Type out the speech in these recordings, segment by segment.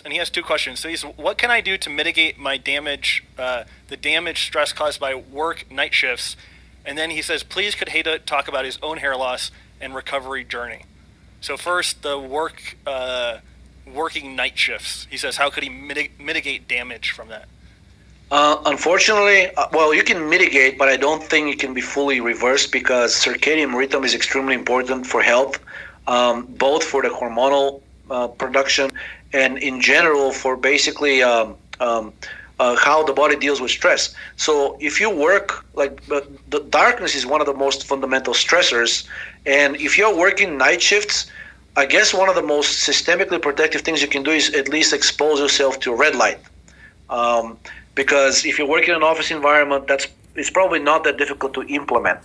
stress, and he has two questions. So he's, what can I do to mitigate my damage, the damage stress caused by work night shifts? And then he says, please could Hayda talk about his own hair loss and recovery journey. So first, the working night shifts. He says, how could he mitigate damage from that? Unfortunately, well, you can mitigate, but I don't think it can be fully reversed because circadian rhythm is extremely important for health, both for the hormonal production and in general for basically how the body deals with stress. So if you work, like the darkness is one of the most fundamental stressors, and if you're working night shifts, I guess one of the most systemically protective things you can do is at least expose yourself to red light. Because if you work in an office environment, it's probably not that difficult to implement.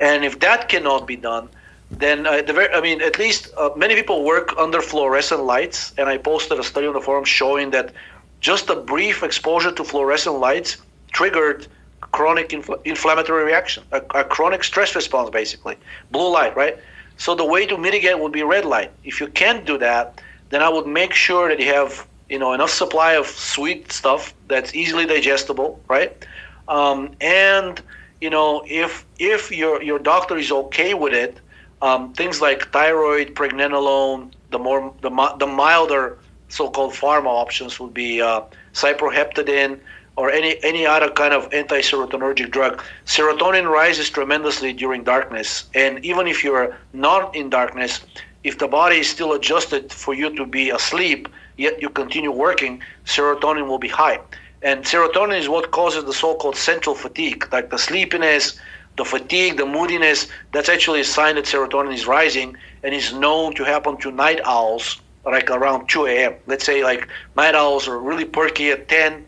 And if that cannot be done, then at least many people work under fluorescent lights. And I posted a study on the forum showing that just a brief exposure to fluorescent lights triggered chronic inflammatory reaction, a chronic stress response, basically. Blue light, right? So the way to mitigate would be red light. If you can't do that, then I would make sure that you have enough supply of sweet stuff that's easily digestible, right? And if your doctor is okay with it, things like thyroid, pregnenolone, the milder so-called pharma options would be cyproheptadine or any other kind of anti-serotonergic drug. Serotonin rises tremendously during darkness, and even if you're not in darkness, if the body is still adjusted for you to be asleep, yet you continue working, serotonin will be high. And serotonin is what causes the so-called central fatigue, like the sleepiness, the fatigue, the moodiness. That's actually a sign that serotonin is rising and is known to happen to night owls, like around 2 a.m. Let's say like night owls are really perky at 10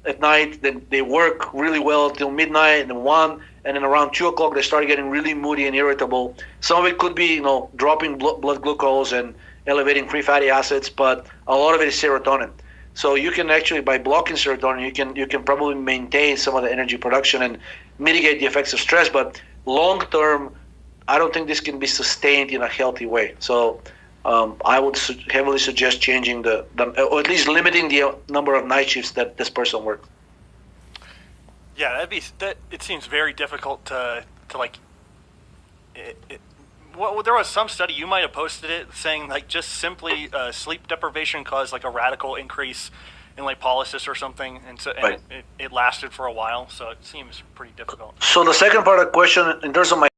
at night, then they work really well till midnight and 1, and then around 2 o'clock they start getting really moody and irritable. Some of it could be dropping blood glucose and elevating free fatty acids, but a lot of it is serotonin. So you can actually, by blocking serotonin, you can probably maintain some of the energy production and mitigate the effects of stress. But long term, I don't think this can be sustained in a healthy way. So I would heavily suggest changing or at least limiting the number of night shifts that this person works. Yeah, it seems very difficult to like. Well, there was some study, you might have posted it, saying like just simply sleep deprivation caused like a radical increase in lipolysis or something, and so right. it lasted for a while, so it seems pretty difficult. So the second part of the question, in terms of my